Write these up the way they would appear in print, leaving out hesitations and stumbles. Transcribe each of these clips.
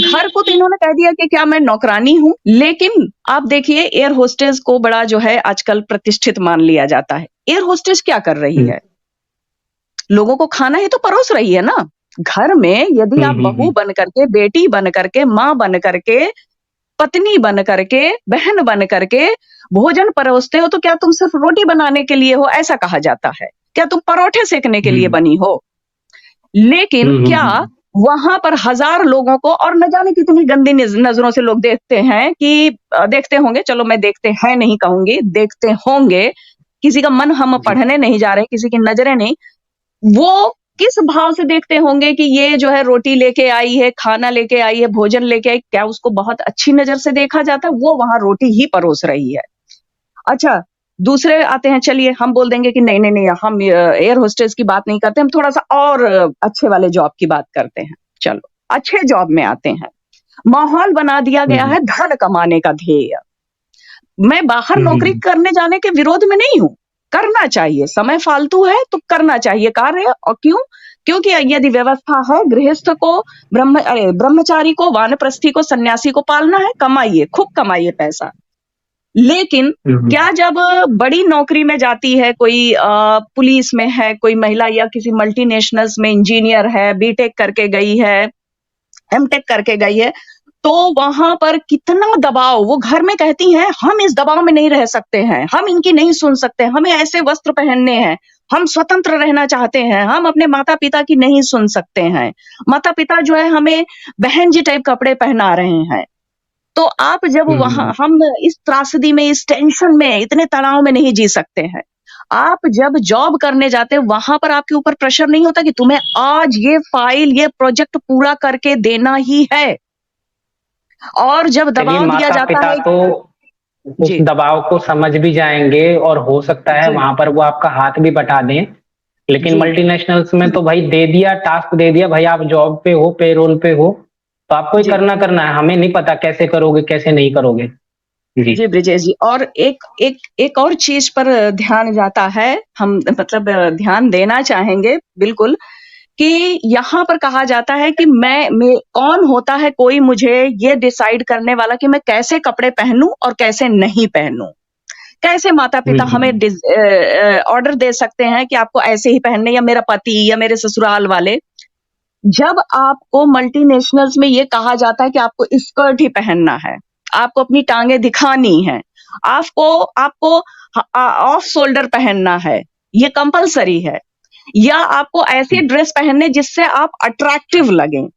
घर को तो इन्होंने कह दिया कि क्या मैं नौकरानी हूं, लेकिन आप देखिए एयर होस्टेस को बड़ा जो है आजकल प्रतिष्ठित मान लिया जाता है। एयर होस्टेस क्या कर रही है? लोगों को खाना ही तो परोस रही है ना। घर में यदि आप बहू बन करके, बेटी बन करके, माँ बन करके, पत्नी बन करके, बहन बन करके भोजन परोसते हो, तो क्या तुम सिर्फ रोटी बनाने के लिए हो, ऐसा कहा जाता है? क्या तुम परोठे सेकने के लिए बनी हो? लेकिन क्या वहां पर हजार लोगों को, और न जाने कितनी गंदी नजरों से लोग देखते हैं कि देखते होंगे, चलो मैं देखते हैं नहीं कहूंगी, देखते होंगे, किसी का मन हम पढ़ने नहीं जा रहे, किसी की नजरें नहीं, वो किस भाव से देखते होंगे कि ये जो है रोटी लेके आई है, खाना लेके आई है, भोजन लेके आई, क्या उसको बहुत अच्छी नजर से देखा जाता है? वो वहां रोटी ही परोस रही है। अच्छा, दूसरे आते हैं, चलिए हम बोल देंगे कि नहीं नहीं नहीं, हम एयर होस्टेस की बात नहीं करते, हम थोड़ा सा और अच्छे वाले जॉब की बात करते हैं। चलो अच्छे जॉब में आते हैं। माहौल बना दिया गया है धन कमाने का ध्येय। मैं बाहर नौकरी करने जाने के विरोध में नहीं हूं, करना चाहिए, समय फालतू है तो करना चाहिए कार्य। और क्यों? क्योंकि यदि व्यवस्था है, गृहस्थ को, ब्रह्मचारी को, वानप्रस्थी को, सन्यासी को पालना है, कमाइए, खूब कमाइए पैसा। लेकिन क्या जब बड़ी नौकरी में जाती है, कोई पुलिस में है कोई महिला, या किसी मल्टीनेशनल्स में इंजीनियर है, बीटेक करके गई है, एमटेक करके गई है, तो वहां पर कितना दबाव, वो घर में कहती हैं हम इस दबाव में नहीं रह सकते हैं, हम इनकी नहीं सुन सकते, हमें ऐसे वस्त्र पहनने हैं, हम स्वतंत्र रहना चाहते हैं, हम अपने माता पिता की नहीं सुन सकते हैं, माता पिता जो है हमें बहन जी टाइप कपड़े पहना रहे हैं। तो आप जब वहां, हम इस त्रासदी में, इस टेंशन में, इतने तनाव में नहीं जी सकते हैं। आप जब जॉब करने जाते हैं, वहां पर आपके ऊपर प्रेशर नहीं होता कि तुम्हें आज ये फाइल, ये प्रोजेक्ट पूरा करके देना ही है। और जब दबाव दिया जाता है तो उस दबाव को समझ भी जाएंगे, और हो सकता है वहां पर वो आपका हाथ भी बटा दें। लेकिन मल्टीनेशनल्स में तो भाई दे दिया, टास्क दे दिया, भाई आप जॉब पे हो, पेरोल पे हो, तो आपको ही करना है, हमें नहीं पता कैसे करोगे कैसे नहीं करोगे। जी ब्रिजेश जी, और एक और चीज पर ध्यान जाता है, हम मतलब ध्यान देना चाहेंगे बिल्कुल, कि यहाँ पर कहा जाता है कि मैं कौन होता है कोई मुझे ये डिसाइड करने वाला कि मैं कैसे कपड़े पहनूं और कैसे नहीं पहनूं। कैसे माता पिता हमें ऑर्डर दे सकते हैं कि आपको ऐसे ही पहनने, या मेरा पति या मेरे ससुराल वाले। जब आपको मल्टीनेशनल्स में ये कहा जाता है कि आपको स्कर्ट ही पहनना है, आपको अपनी टांगे दिखानी है, आपको ऑफ शोल्डर पहनना है, ये कंपलसरी है, या आपको ऐसी ड्रेस पहनने जिससे आप अट्रैक्टिव लगें,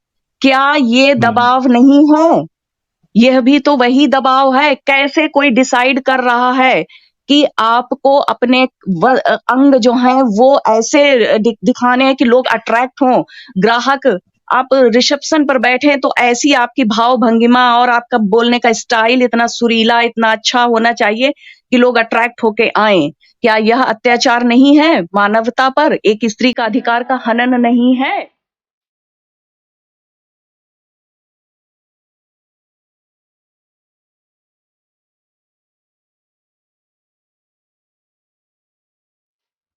क्या ये दबाव नहीं है? यह भी तो वही दबाव है। कैसे कोई डिसाइड कर रहा है कि आपको अपने अंग जो हैं वो ऐसे दिखाने हैं कि लोग अट्रैक्ट हों, ग्राहक, आप रिसेप्शन पर बैठे तो ऐसी आपकी भाव भंगिमा और आपका बोलने का स्टाइल इतना सुरीला, इतना अच्छा होना चाहिए कि लोग अट्रैक्ट होके आए। क्या यह अत्याचार नहीं है मानवता पर? एक स्त्री का अधिकार का हनन नहीं है?